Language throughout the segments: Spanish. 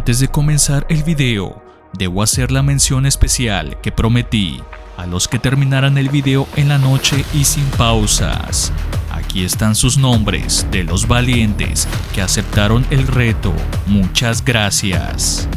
Antes de comenzar el video, debo hacer la mención especial que prometí a los que terminaran el video en la noche y sin pausas. Aquí están sus nombres de los valientes que aceptaron el reto. Muchas gracias.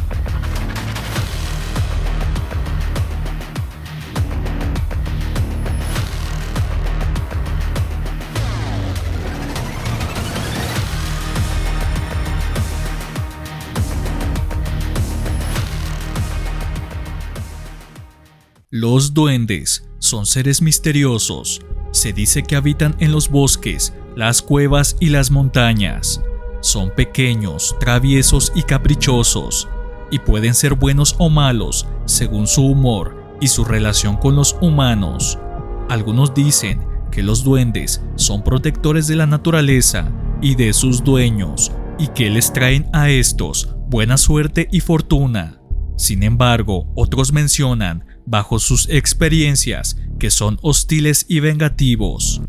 Los duendes son seres misteriosos. Se dice que habitan en los bosques, las cuevas y las montañas. Son pequeños, traviesos y caprichosos, y pueden ser buenos o malos según su humor y su relación con los humanos. Algunos dicen que los duendes son protectores de la naturaleza y de sus dueños, y que les traen a estos buena suerte y fortuna. Sin embargo, otros mencionan bajo sus experiencias que son hostiles y vengativos,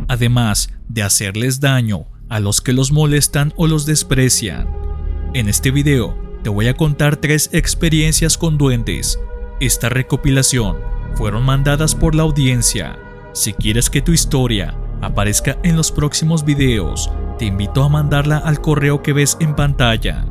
además de hacerles daño a los que los molestan o los desprecian. En este video te voy a contar 3 experiencias con duendes. Esta recopilación fueron mandadas por la audiencia. Si quieres que tu historia aparezca en los próximos videos, te invito a mandarla al correo que ves en pantalla,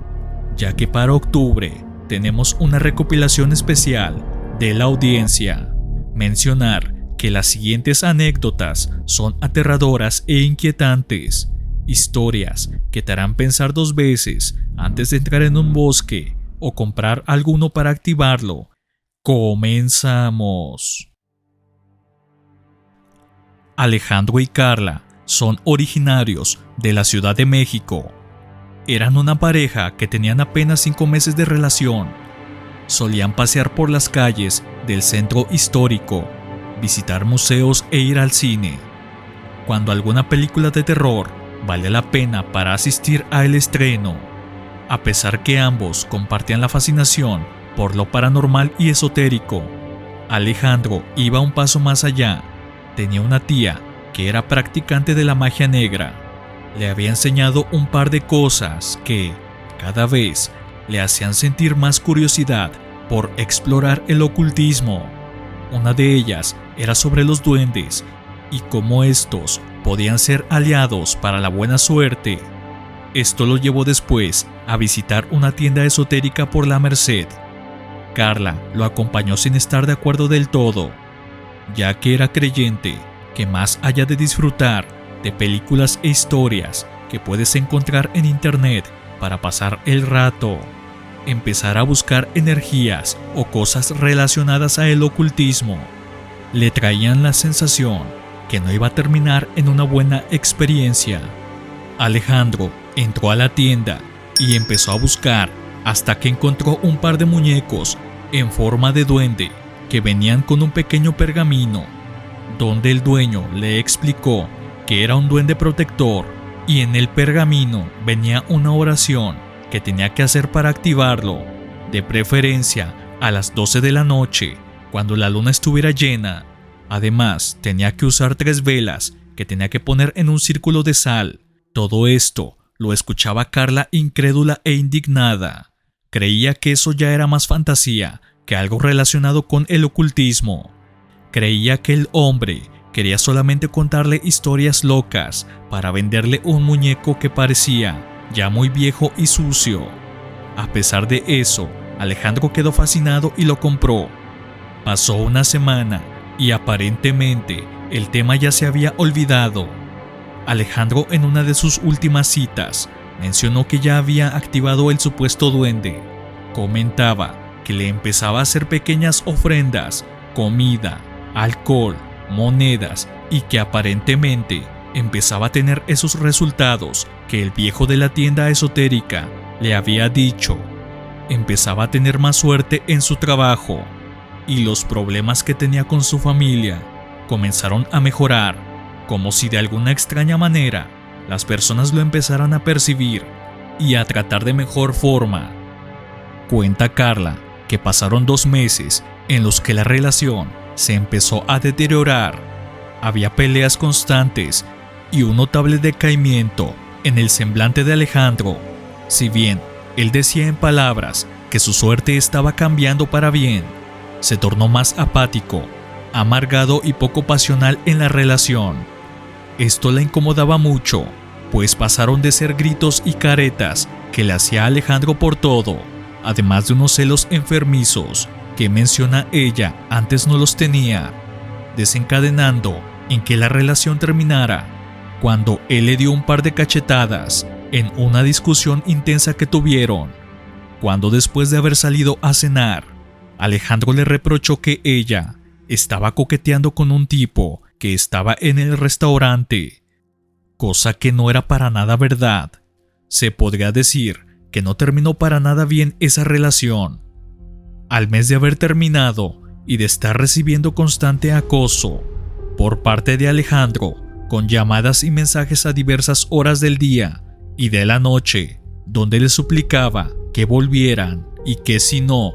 ya que para octubre tenemos una recopilación especial de la audiencia. Mencionar que las siguientes anécdotas son aterradoras e inquietantes, historias que te harán pensar 2 veces antes de entrar en un bosque o comprar alguno para activarlo. Comenzamos. Alejandro y Carla son originarios de la Ciudad de México. Eran una pareja que tenían apenas 5 meses de relación. Solían pasear por las calles del centro histórico, visitar museos e ir al cine. Cuando alguna película de terror vale la pena para asistir al estreno. A pesar que ambos compartían la fascinación por lo paranormal y esotérico, Alejandro iba un paso más allá. Tenía una tía que era practicante de la magia negra. Le había enseñado un par de cosas que, cada vez, le hacían sentir más curiosidad por explorar el ocultismo. Una de ellas era sobre los duendes y cómo estos podían ser aliados para la buena suerte. Esto lo llevó después a visitar una tienda esotérica por la Merced. Carla lo acompañó sin estar de acuerdo del todo, ya que era creyente que más allá de disfrutar de películas e historias que puedes encontrar en internet para pasar el rato, empezar a buscar energías o cosas relacionadas a el ocultismo le traían la sensación que no iba a terminar en una buena experiencia. Alejandro entró a la tienda y empezó a buscar hasta que encontró un par de muñecos en forma de duende que venían con un pequeño pergamino, donde el dueño le explicó que era un duende protector y en el pergamino venía una oración que tenía que hacer para activarlo, de preferencia a las 12 de la noche, cuando la luna estuviera llena. Además, tenía que usar 3 velas que tenía que poner en un círculo de sal. Todo esto lo escuchaba Carla incrédula e indignada. Creía que eso ya era más fantasía que algo relacionado con el ocultismo. Creía que el hombre quería solamente contarle historias locas para venderle un muñeco que parecía ya muy viejo y sucio. A pesar de eso, Alejandro quedó fascinado y lo compró. Pasó una semana y aparentemente el tema ya se había olvidado. Alejandro, en una de sus últimas citas, mencionó que ya había activado el supuesto duende. Comentaba que le empezaba a hacer pequeñas ofrendas, comida, alcohol, monedas y que aparentemente empezaba a tener esos resultados que el viejo de la tienda esotérica le había dicho. Empezaba a tener más suerte en su trabajo y los problemas que tenía con su familia comenzaron a mejorar, como si de alguna extraña manera las personas lo empezaran a percibir y a tratar de mejor forma. Cuenta Carla que pasaron 2 meses en los que la relación se empezó a deteriorar. Había peleas constantes y un notable decaimiento en el semblante de Alejandro. Si bien Él decía en palabras que su suerte estaba cambiando para bien. Se tornó más apático, amargado y poco pasional en la relación. Esto la incomodaba mucho, pues pasaron de ser gritos y caretas que le hacía a Alejandro por todo, además de unos celos enfermizos que menciona ella antes no los tenía, desencadenando en que la relación terminara cuando él le dio un par de cachetadas en una discusión intensa que tuvieron, cuando después de haber salido a cenar, Alejandro le reprochó que ella estaba coqueteando con un tipo que estaba en el restaurante, cosa que no era para nada verdad. Se podría decir que no terminó para nada bien esa relación. Al mes de haber terminado y de estar recibiendo constante acoso por parte de Alejandro, con llamadas y mensajes a diversas horas del día y de la noche, donde le suplicaba que volvieran y que si no,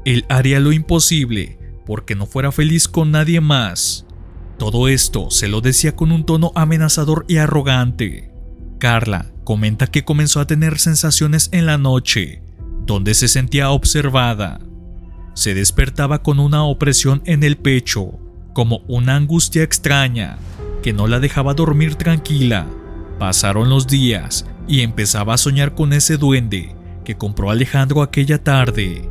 él haría lo imposible porque no fuera feliz con nadie más. Todo esto se lo decía con un tono amenazador y arrogante. Carla comenta que comenzó a tener sensaciones en la noche, donde se sentía observada. Se despertaba con una opresión en el pecho, como una angustia extraña que no la dejaba dormir tranquila. Pasaron los días y empezaba a soñar con ese duende que compró Alejandro aquella tarde.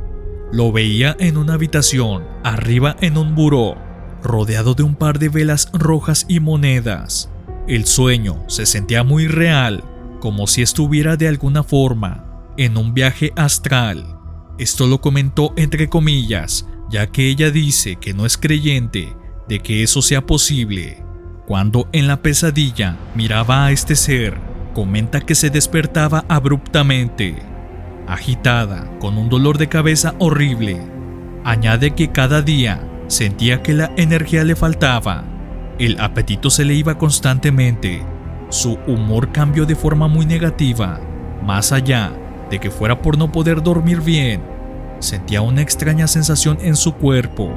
Lo veía en una habitación, arriba en un buró, rodeado de un par de velas rojas y monedas. El sueño se sentía muy real, como si estuviera de alguna forma en un viaje astral. Esto lo comentó entre comillas, ya que ella dice que no es creyente de que eso sea posible. Cuando en la pesadilla miraba a este ser, comenta que se despertaba abruptamente, agitada, con un dolor de cabeza horrible. Añade que cada día sentía que la energía le faltaba, el apetito se le iba constantemente, su humor cambió de forma muy negativa, más allá de que fuera por no poder dormir bien, sentía una extraña sensación en su cuerpo,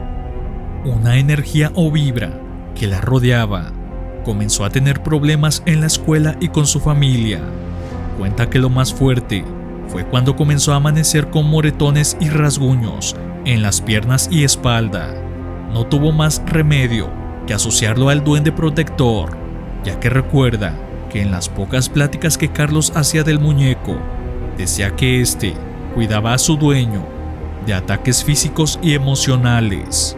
una energía o vibra que la rodeaba. Comenzó a tener problemas en la escuela y con su familia. Cuenta que lo más fuerte fue cuando comenzó a amanecer con moretones y rasguños en las piernas y espalda. No tuvo más remedio que asociarlo al duende protector, ya que recuerda que en las pocas pláticas que Carlos hacía del muñeco, decía que éste cuidaba a su dueño de ataques físicos y emocionales.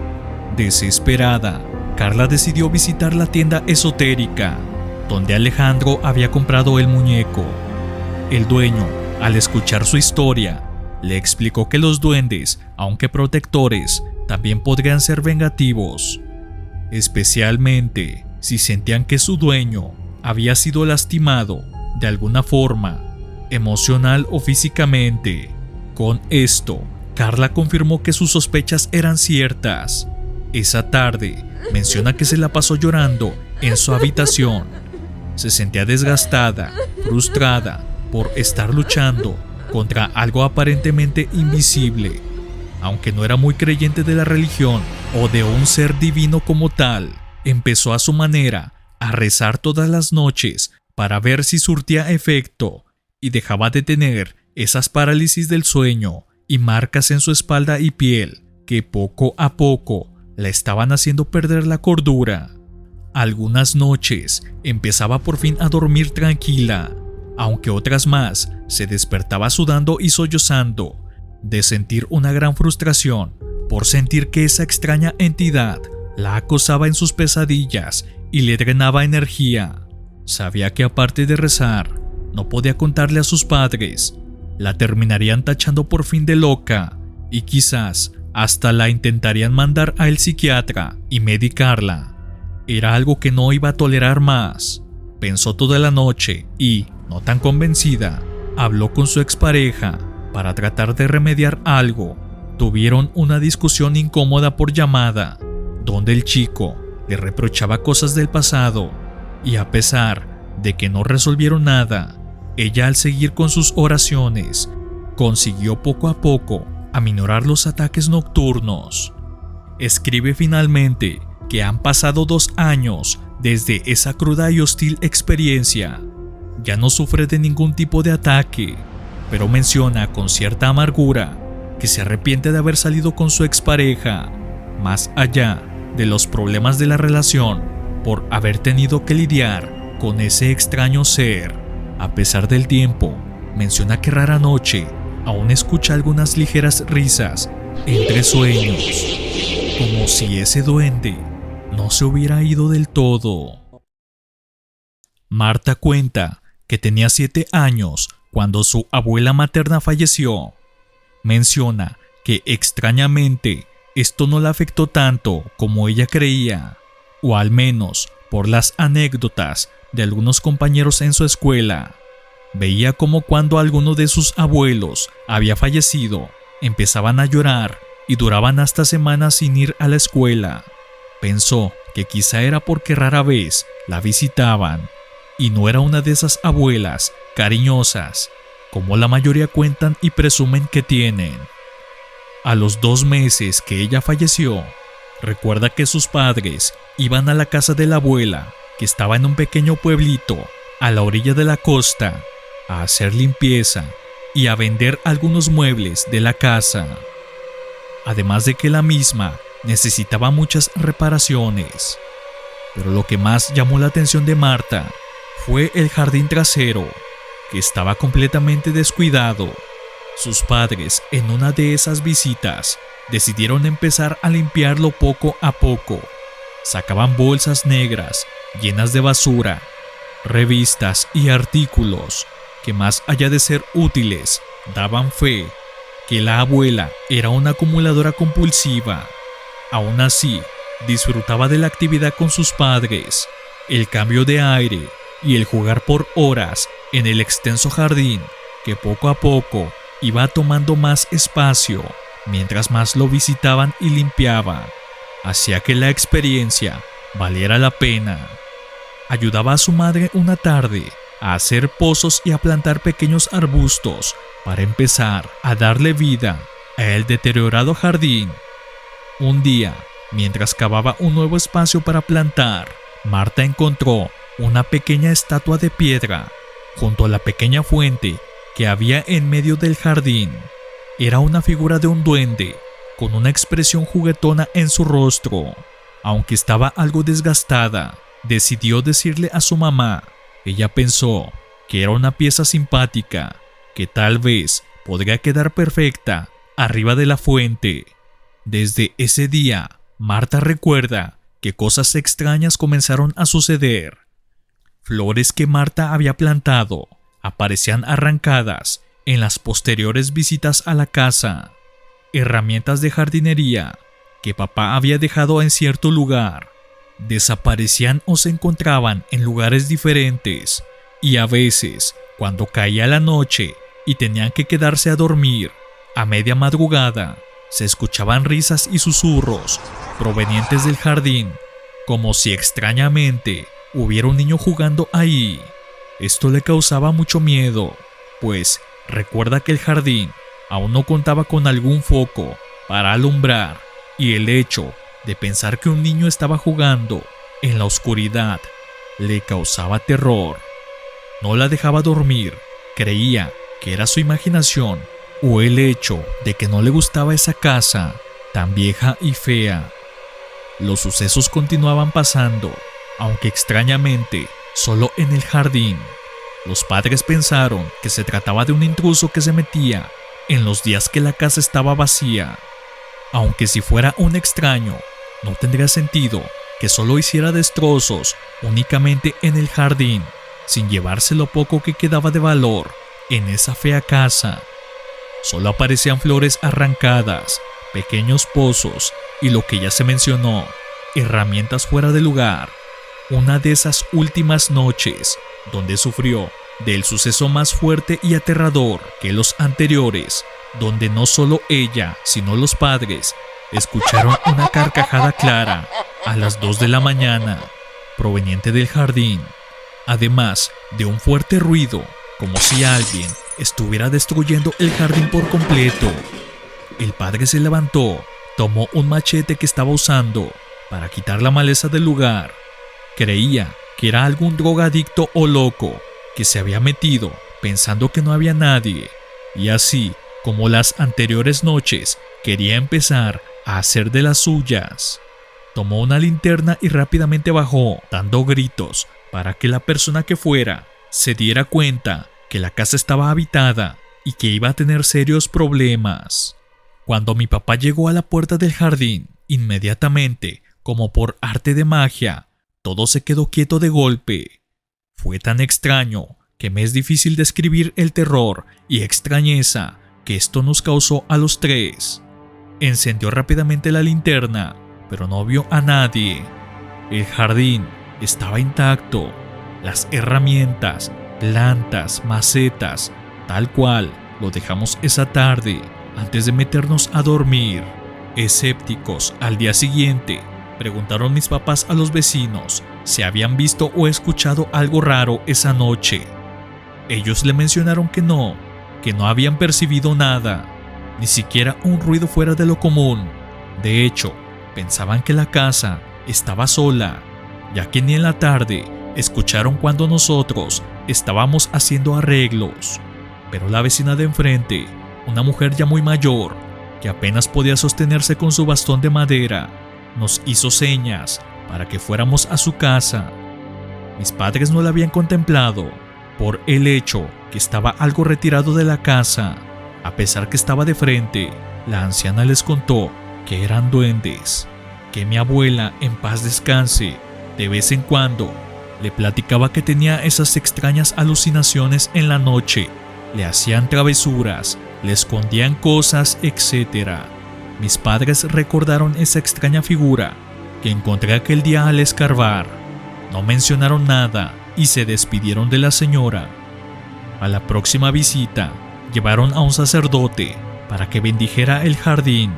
Desesperada, Carla decidió visitar la tienda esotérica, donde Alejandro había comprado el muñeco. El dueño, al escuchar su historia, le explicó que los duendes, aunque protectores, también podrían ser vengativos, especialmente si sentían que su dueño había sido lastimado de alguna forma, emocional o físicamente. Con esto, Carla confirmó que sus sospechas eran ciertas. Esa tarde, menciona que se la pasó llorando en su habitación. Se sentía desgastada, frustrada por estar luchando contra algo aparentemente invisible. Aunque no era muy creyente de la religión o de un ser divino como tal, empezó a su manera a rezar todas las noches para ver si surtía efecto y dejaba de tener esas parálisis del sueño y marcas en su espalda y piel que poco a poco la estaban haciendo perder la cordura. Algunas noches empezaba por fin a dormir tranquila, aunque otras más se despertaba sudando y sollozando, de sentir una gran frustración por sentir que esa extraña entidad la acosaba en sus pesadillas y le drenaba energía. Sabía que aparte de rezar, no podía contarle a sus padres. La terminarían tachando por fin de loca y quizás hasta la intentarían mandar al psiquiatra y medicarla. Era algo que no iba a tolerar más. Pensó toda la noche y, no tan convencida, habló con su expareja para tratar de remediar algo. Tuvieron una discusión incómoda por llamada, donde el chico le reprochaba cosas del pasado, y a pesar de que no resolvieron nada, ella, al seguir con sus oraciones, consiguió poco a poco aminorar los ataques nocturnos. Escribe finalmente que han pasado 2 años desde esa cruda y hostil experiencia. Ya no sufre de ningún tipo de ataque. pero menciona con cierta amargura que se arrepiente de haber salido con su expareja, más allá de los problemas de la relación, por haber tenido que lidiar con ese extraño ser. A pesar del tiempo, menciona que rara noche aún escucha algunas ligeras risas entre sueños, como si ese duende no se hubiera ido del todo. Marta cuenta que tenía 7 años cuando su abuela materna falleció. Menciona que extrañamente esto no la afectó tanto como ella creía, o al menos por las anécdotas de algunos compañeros en su escuela. Veía como cuando alguno de sus abuelos había fallecido, empezaban a llorar y duraban hasta semanas sin ir a la escuela. Pensó que quizá era porque rara vez la visitaban y no era una de esas abuelas cariñosas, como la mayoría cuentan y presumen que tienen. A los 2 meses que ella falleció, recuerda que sus padres iban a la casa de la abuela, que estaba en un pequeño pueblito a la orilla de la costa, a hacer limpieza y a vender algunos muebles de la casa. Además de que la misma necesitaba muchas reparaciones. Pero lo que más llamó la atención de Marta fue el jardín trasero, que estaba completamente descuidado. Sus padres, en una de esas visitas, decidieron empezar a limpiarlo poco a poco. Sacaban bolsas negras llenas de basura, revistas y artículos que, más allá de ser útiles, daban fe que la abuela era una acumuladora compulsiva. Aún así, disfrutaba de la actividad con sus padres, el cambio de aire y el jugar por horas en el extenso jardín, que poco a poco iba tomando más espacio mientras más lo visitaban y limpiaban. Hacía que la experiencia valiera la pena. Ayudaba a su madre una tarde a hacer pozos y a plantar pequeños arbustos para empezar a darle vida a el deteriorado jardín. Un día, mientras cavaba un nuevo espacio para plantar, Marta encontró una pequeña estatua de piedra junto a la pequeña fuente que había en medio del jardín. Era una figura de un duende con una expresión juguetona en su rostro. Aunque estaba algo desgastada, decidió decirle a su mamá. Ella pensó que era una pieza simpática, que tal vez podría quedar perfecta arriba de la fuente. Desde ese día, Marta recuerda que cosas extrañas comenzaron a suceder. Flores que Marta había plantado aparecían arrancadas en las posteriores visitas a la casa. Herramientas de jardinería que papá había dejado en cierto lugar desaparecían o se encontraban en lugares diferentes, y a veces, cuando caía la noche y tenían que quedarse a dormir, a media madrugada, se escuchaban risas y susurros provenientes del jardín, como si extrañamente hubiera un niño jugando ahí. Esto le causaba mucho miedo, pues recuerda que el jardín aún no contaba con algún foco para alumbrar, y el hecho de pensar que un niño estaba jugando en la oscuridad le causaba terror. No la dejaba dormir, creía que era su imaginación o el hecho de que no le gustaba esa casa tan vieja y fea. Los sucesos continuaban pasando, aunque extrañamente solo en el jardín. Los padres pensaron que se trataba de un intruso que se metía en los días que la casa estaba vacía. Aunque si fuera un extraño, no tendría sentido que solo hiciera destrozos únicamente en el jardín, sin llevarse lo poco que quedaba de valor en esa fea casa. Solo aparecían flores arrancadas, pequeños pozos y lo que ya se mencionó, herramientas fuera de lugar. Una de esas últimas noches, donde sufrió del suceso más fuerte y aterrador que los anteriores, donde no solo ella, sino los padres, escucharon una carcajada clara a las 2 de la mañana, proveniente del jardín, además de un fuerte ruido, como si alguien estuviera destruyendo el jardín por completo. El padre se levantó, tomó un machete que estaba usando para quitar la maleza del lugar. Creía que era algún drogadicto o loco que se había metido pensando que no había nadie, y así como las anteriores noches quería empezar a hacer de las suyas. Tomó una linterna y rápidamente bajó, dando gritos para que la persona que fuera se diera cuenta que la casa estaba habitada y que iba a tener serios problemas. Cuando mi papá llegó a la puerta del jardín, inmediatamente, como por arte de magia, todo se quedó quieto de golpe. Fue tan extraño que me es difícil describir el terror y extrañeza que esto nos causó a los tres. Encendió rápidamente la linterna, pero no vio a nadie. El jardín estaba intacto. Las herramientas, plantas, macetas, tal cual lo dejamos esa tarde antes de meternos a dormir. Escépticos, al día siguiente, preguntaron mis papás a los vecinos si habían visto o escuchado algo raro esa noche. Ellos le mencionaron que no habían percibido nada, ni siquiera un ruido fuera de lo común. De hecho, pensaban que la casa estaba sola, ya que ni en la tarde escucharon cuando nosotros estábamos haciendo arreglos. Pero la vecina de enfrente, una mujer ya muy mayor, que apenas podía sostenerse con su bastón de madera, nos hizo señas para que fuéramos a su casa. Mis padres no la habían contemplado por el hecho que estaba algo retirado de la casa. A pesar que estaba de frente, la anciana les contó que eran duendes, que mi abuela, en paz descanse, de vez en cuando le platicaba que tenía esas extrañas alucinaciones en la noche, le hacían travesuras, le escondían cosas, etc. Mis padres recordaron esa extraña figura que encontré aquel día al escarbar. No mencionaron nada y se despidieron de la señora. A la próxima visita, llevaron a un sacerdote para que bendijera el jardín.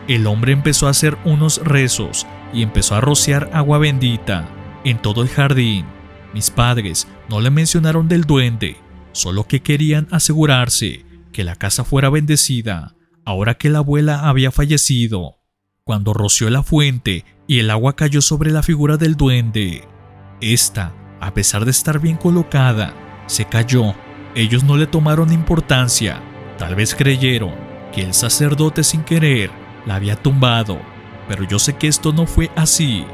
El hombre empezó a hacer unos rezos y empezó a rociar agua bendita en todo el jardín. Mis padres no le mencionaron del duende, solo que querían asegurarse que la casa fuera bendecida ahora que la abuela había fallecido. Cuando roció la fuente y el agua cayó sobre la figura del duende, esta, a pesar de estar bien colocada, se cayó. Ellos no le tomaron importancia, tal vez creyeron que el sacerdote sin querer la había tumbado, pero yo sé que esto no fue así.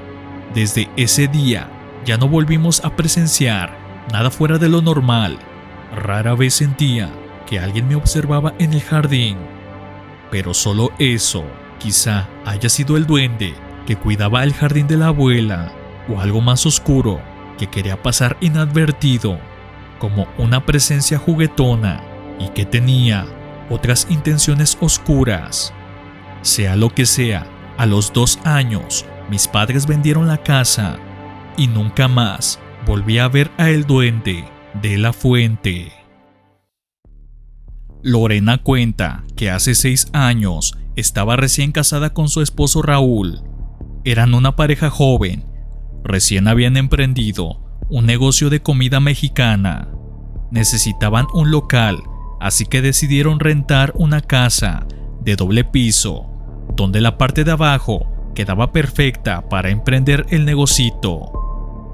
Desde ese día ya no volvimos a presenciar nada fuera de lo normal. Rara vez sentía que alguien me observaba en el jardín, pero solo eso. Quizá haya sido el duende que cuidaba el jardín de la abuela, o algo más oscuro que quería pasar inadvertido, como una presencia juguetona y que tenía otras intenciones oscuras. Sea lo que sea, a los 2 años mis padres vendieron la casa y nunca más volví a ver a el duende de la fuente. Lorena cuenta que hace 6 años estaba recién casada con su esposo Raúl. Eran una pareja joven. Recién habían emprendido un negocio de comida mexicana. Necesitaban un local, así que decidieron rentar una casa de doble piso, donde la parte de abajo quedaba perfecta para emprender el negocito.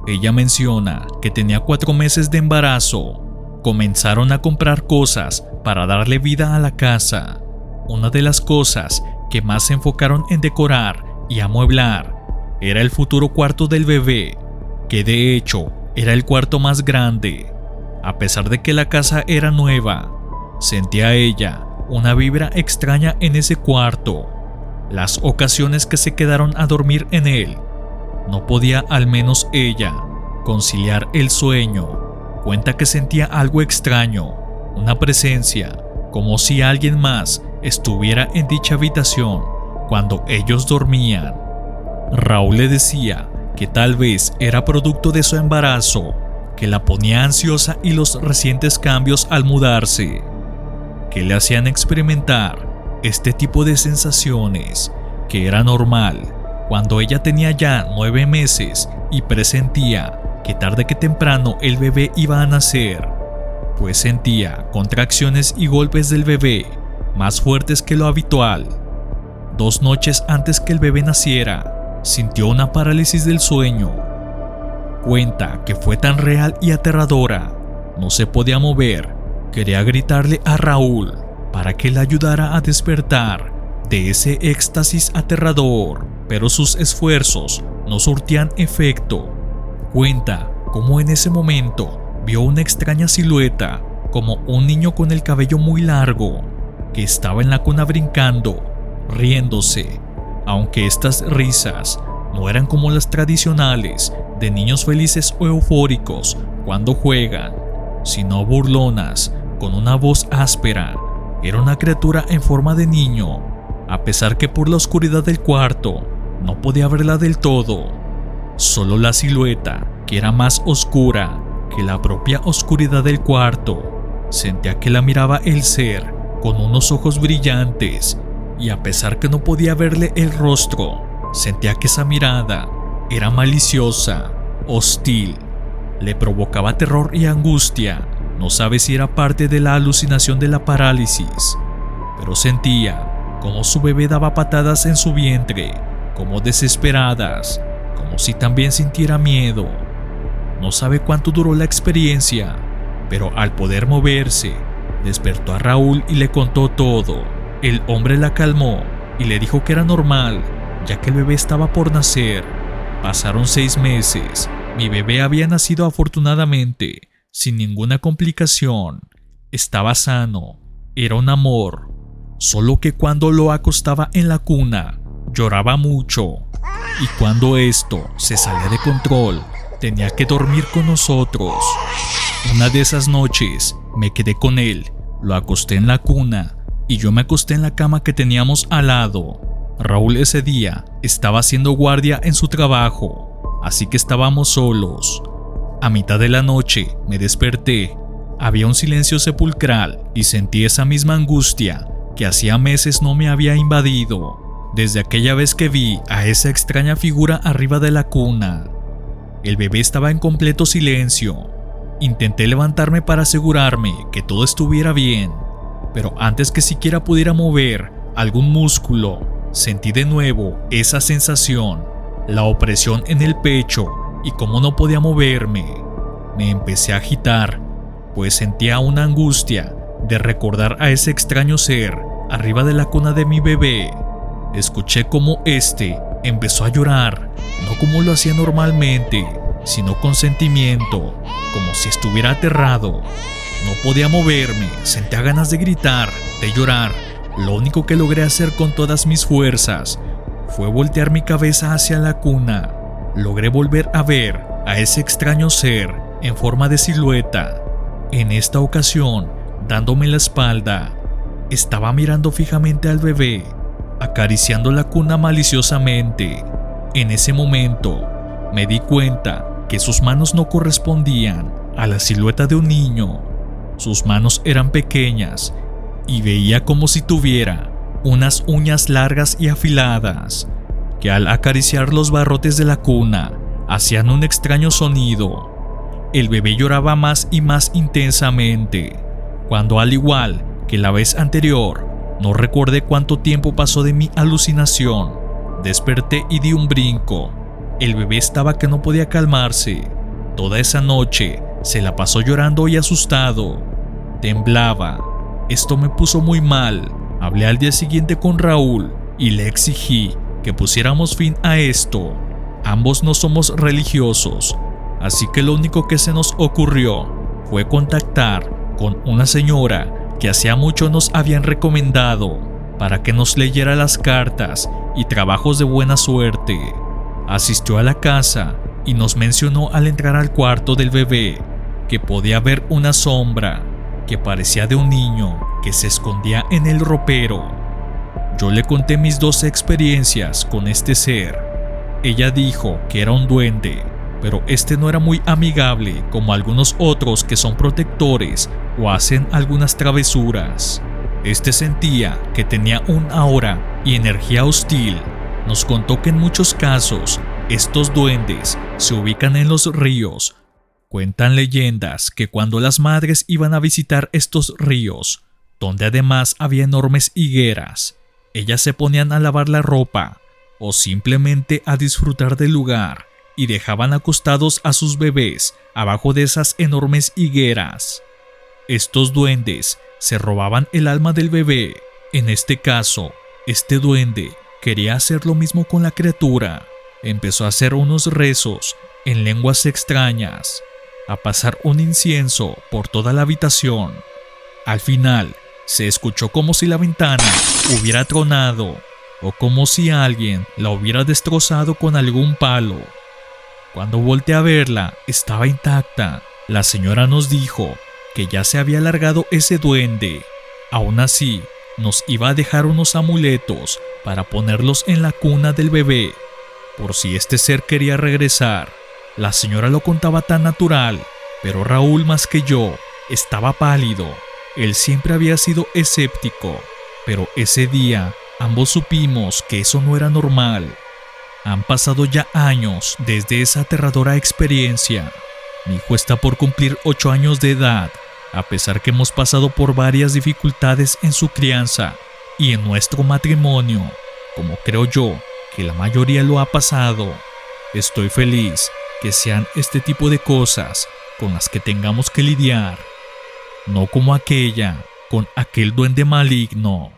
Ella menciona que tenía 4 meses de embarazo. Comenzaron a comprar cosas para darle vida a la casa. Una de las cosas que más se enfocaron en decorar y amueblar era el futuro cuarto del bebé, que de hecho era el cuarto más grande. A pesar de que la casa era nueva, sentía ella una vibra extraña en ese cuarto. Las ocasiones que se quedaron a dormir en él, no podía, al menos ella, conciliar el sueño. Cuenta que sentía algo extraño, una presencia, como si alguien más estuviera en dicha habitación cuando ellos dormían. Raúl le decía que tal vez era producto de su embarazo, que la ponía ansiosa, y los recientes cambios al mudarse, que le hacían experimentar este tipo de sensaciones, que era normal cuando ella tenía ya 9 meses y presentía que tarde que temprano el bebé iba a nacer, pues sentía contracciones y golpes del bebé más fuertes que lo habitual. 2 noches antes que el bebé naciera, sintió una parálisis del sueño. Cuenta que fue tan real y aterradora, no se podía mover. Quería gritarle a Raúl para que la ayudara a despertar de ese éxtasis aterrador, pero sus esfuerzos no surtían efecto. Cuenta cómo en ese momento vio una extraña silueta, como un niño con el cabello muy largo, que estaba en la cuna brincando, riéndose, aunque estas risas no eran como las tradicionales de niños felices o eufóricos cuando juegan, sino burlonas, con una voz áspera. Era una criatura en forma de niño, a pesar que por la oscuridad del cuarto no podía verla del todo. Solo la silueta, que era más oscura que la propia oscuridad del cuarto, sentía que la miraba el ser con unos ojos brillantes, y a pesar que no podía verle el rostro, sentía que esa mirada era maliciosa, hostil, le provocaba terror y angustia. No sabe si era parte de la alucinación de la parálisis, pero sentía como su bebé daba patadas en su vientre, como desesperadas, como si también sintiera miedo. No sabe cuánto duró la experiencia, pero al poder moverse, despertó a Raúl y le contó todo. El hombre la calmó y le dijo que era normal, ya que el bebé estaba por nacer. Pasaron 6 meses. Mi bebé había nacido afortunadamente, sin ninguna complicación. Estaba sano. Era un amor. Solo que cuando lo acostaba en la cuna, lloraba mucho. Y cuando esto se salía de control, tenía que dormir con nosotros. Una de esas noches me quedé con él, lo acosté en la cuna y yo me acosté en la cama que teníamos al lado. Raúl ese día estaba haciendo guardia en su trabajo, así que estábamos solos. A mitad de la noche me desperté. Había un silencio sepulcral y sentí esa misma angustia que hacía meses no me había invadido, desde aquella vez que vi a esa extraña figura arriba de la cuna. El bebé estaba en completo silencio. Intenté levantarme para asegurarme que todo estuviera bien, pero antes que siquiera pudiera mover algún músculo, sentí de nuevo esa sensación, la opresión en el pecho, y como no podía moverme, me empecé a agitar, pues sentía una angustia de recordar a ese extraño ser arriba de la cuna de mi bebé. Escuché cómo este empezó a llorar, no como lo hacía normalmente, sino con sentimiento, como si estuviera aterrado. No podía moverme, sentía ganas de gritar, de llorar. Lo único que logré hacer con todas mis fuerzas fue voltear mi cabeza hacia la cuna. Logré volver a ver a ese extraño ser en forma de silueta. En esta ocasión, dándome la espalda, estaba mirando fijamente al bebé, acariciando la cuna maliciosamente. En ese momento, me di cuenta que sus manos no correspondían a la silueta de un niño. Sus manos eran pequeñas y veía como si tuviera unas uñas largas y afiladas, que al acariciar los barrotes de la cuna hacían un extraño sonido. El bebé lloraba más y más intensamente, cuando al igual que la vez anterior, no recordé cuánto tiempo pasó de mi alucinación. Desperté y di un brinco. El bebé estaba que no podía calmarse. Toda esa noche se la pasó llorando y asustado. Temblaba. Esto me puso muy mal. Hablé al día siguiente con Raúl y le exigí que pusiéramos fin a esto. Ambos no somos religiosos, así que lo único que se nos ocurrió fue contactar con una señora que hacía mucho nos habían recomendado para que nos leyera las cartas y trabajos de buena suerte. Asistió a la casa y nos mencionó al entrar al cuarto del bebé que podía ver una sombra que parecía de un niño que se escondía en el ropero. Yo le conté mis 2 experiencias con este ser. Ella dijo que era un duende, pero este no era muy amigable como algunos otros que son protectores o hacen algunas travesuras. Este sentía que tenía un aura y energía hostil. Nos contó que en muchos casos estos duendes se ubican en los ríos. Cuentan leyendas que cuando las madres iban a visitar estos ríos, donde además había enormes higueras, ellas se ponían a lavar la ropa o simplemente a disfrutar del lugar y dejaban acostados a sus bebés abajo de esas enormes higueras. Estos duendes se robaban el alma del bebé. En este caso, este duende quería hacer lo mismo con la criatura. Empezó a hacer unos rezos en lenguas extrañas, a pasar un incienso por toda la habitación. Al final, se escuchó como si la ventana hubiera tronado o como si alguien la hubiera destrozado con algún palo. Cuando volteé a verla, estaba intacta. La señora nos dijo que ya se había largado ese duende. Aún así, nos iba a dejar unos amuletos para ponerlos en la cuna del bebé, por si este ser quería regresar. La señora lo contaba tan natural, pero Raúl más que yo estaba pálido. Él siempre había sido escéptico, pero ese día ambos supimos que eso no era normal. Han pasado ya años desde esa aterradora experiencia. Mi hijo está por cumplir 8 años de edad, a pesar que hemos pasado por varias dificultades en su crianza y en nuestro matrimonio, como creo yo que la mayoría lo ha pasado. Estoy feliz que sean este tipo de cosas con las que tengamos que lidiar, no como aquella con aquel duende maligno.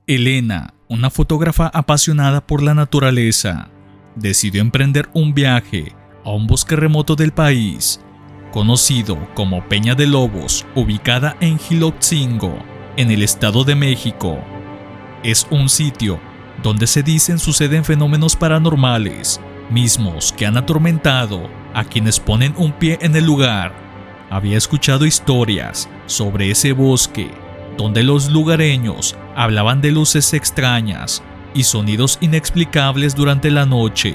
Elena, una fotógrafa apasionada por la naturaleza, decidió emprender un viaje a un bosque remoto del país, conocido como Peña de Lobos, ubicada en Jilotzingo, en el Estado de México. Es un sitio donde se dicen suceden fenómenos paranormales, mismos que han atormentado a quienes ponen un pie en el lugar. Había escuchado historias sobre ese bosque, donde los lugareños hablaban de luces extrañas y sonidos inexplicables durante la noche.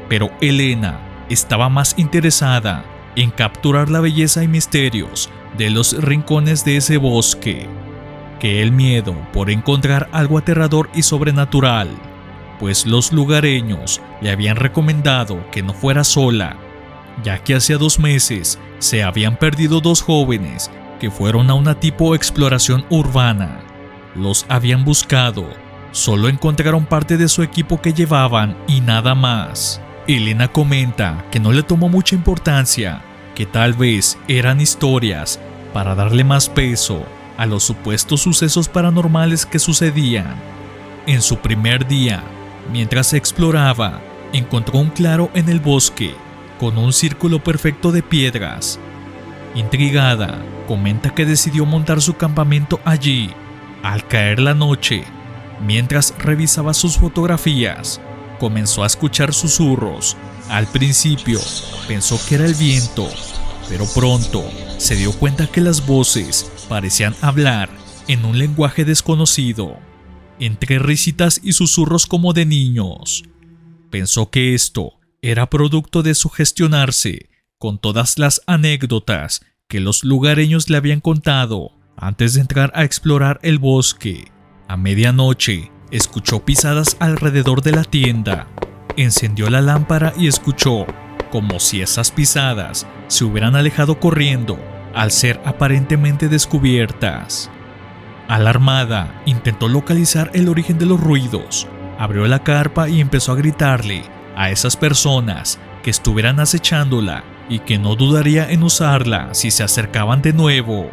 Pero Elena estaba más interesada en capturar la belleza y misterios de los rincones de ese bosque que el miedo por encontrar algo aterrador y sobrenatural, pues los lugareños le habían recomendado que no fuera sola, ya que hacía 2 meses se habían perdido 2 jóvenes que fueron a una tipo exploración urbana. Los habían buscado, solo encontraron parte de su equipo que llevaban y nada más. Elena comenta que no le tomó mucha importancia, que tal vez eran historias para darle más peso a los supuestos sucesos paranormales que sucedían. En su primer día, mientras exploraba, encontró un claro en el bosque con un círculo perfecto de piedras. Intrigada, comenta que decidió montar su campamento allí. Al caer la noche, mientras revisaba sus fotografías, comenzó a escuchar susurros. Al principio pensó que era el viento, pero pronto se dio cuenta que las voces parecían hablar en un lenguaje desconocido, entre risitas y susurros como de niños. Pensó que esto era producto de sugestionarse con todas las anécdotas que los lugareños le habían contado antes de entrar a explorar el bosque. A medianoche, escuchó pisadas alrededor de la tienda. Encendió la lámpara y escuchó como si esas pisadas se hubieran alejado corriendo al ser aparentemente descubiertas. Alarmada, intentó localizar el origen de los ruidos. Abrió la carpa y empezó a gritarle a esas personas que estuvieran acechándola y que no dudaría en usarla si se acercaban de nuevo.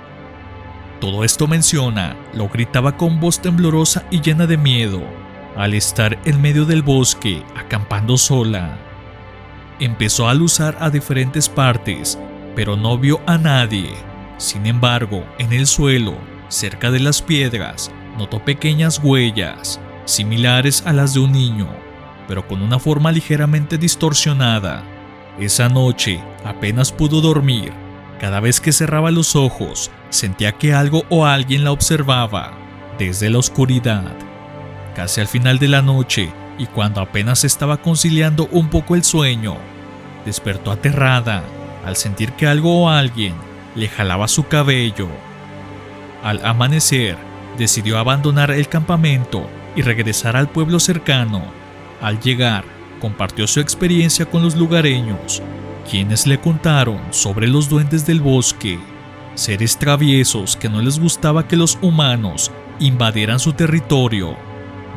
Todo esto menciona, lo gritaba con voz temblorosa y llena de miedo, al estar en medio del bosque, acampando sola. Empezó a luzar a diferentes partes, pero no vio a nadie. Sin embargo, en el suelo, cerca de las piedras, notó pequeñas huellas, similares a las de un niño, pero con una forma ligeramente distorsionada. Esa noche apenas pudo dormir. Cada vez que cerraba los ojos, sentía que algo o alguien la observaba desde la oscuridad. Casi al final de la noche, y cuando apenas estaba conciliando un poco el sueño, despertó aterrada al sentir que algo o alguien le jalaba su cabello. Al amanecer, decidió abandonar el campamento y regresar al pueblo cercano. Al llegar, compartió su experiencia con los lugareños, quienes le contaron sobre los duendes del bosque, seres traviesos que no les gustaba que los humanos invadieran su territorio,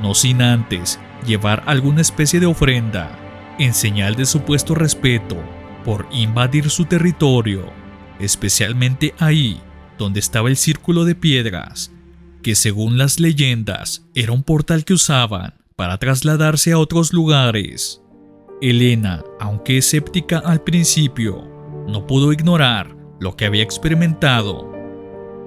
no sin antes llevar alguna especie de ofrenda en señal de supuesto respeto. por invadir su territorio, especialmente ahí donde estaba el círculo de piedras, que según las leyendas era un portal que usaban para trasladarse a otros lugares. Elena, aunque escéptica al principio, no pudo ignorar lo que había experimentado.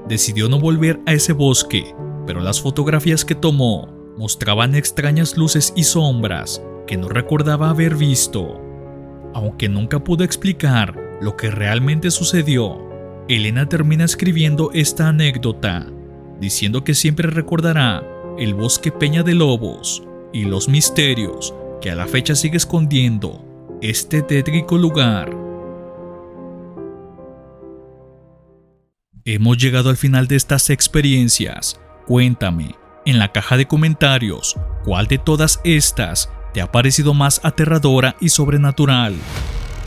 Decidió no volver a ese bosque, pero las fotografías que tomó mostraban extrañas luces y sombras que no recordaba haber visto. Aunque nunca pudo explicar lo que realmente sucedió, Elena termina escribiendo esta anécdota, diciendo que siempre recordará el bosque Peña de Lobos y los misterios que a la fecha sigue escondiendo este tétrico lugar. Hemos llegado al final de estas experiencias. Cuéntame en la caja de comentarios cuál de todas estas te ha parecido más aterradora y sobrenatural.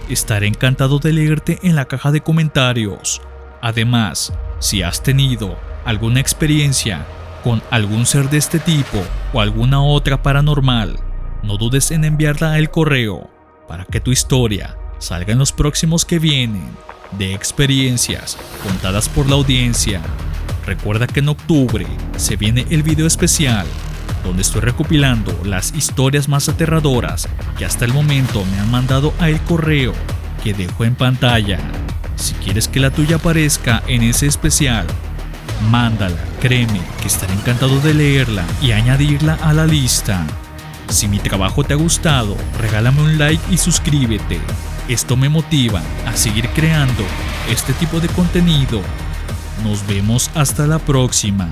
Estaré encantado de leerte en la caja de comentarios. Además, si has tenido alguna experiencia con algún ser de este tipo o alguna otra paranormal, no dudes en enviarla al correo para que tu historia salga en los próximos que vienen de experiencias contadas por la audiencia. Recuerda que en octubre se viene el video especial donde estoy recopilando las historias más aterradoras que hasta el momento me han mandado al correo que dejo en pantalla. Si quieres que la tuya aparezca en ese especial, mándala, créeme que estaré encantado de leerla y añadirla a la lista. Si mi trabajo te ha gustado, regálame un like y suscríbete. Esto me motiva a seguir creando este tipo de contenido. Nos vemos hasta la próxima.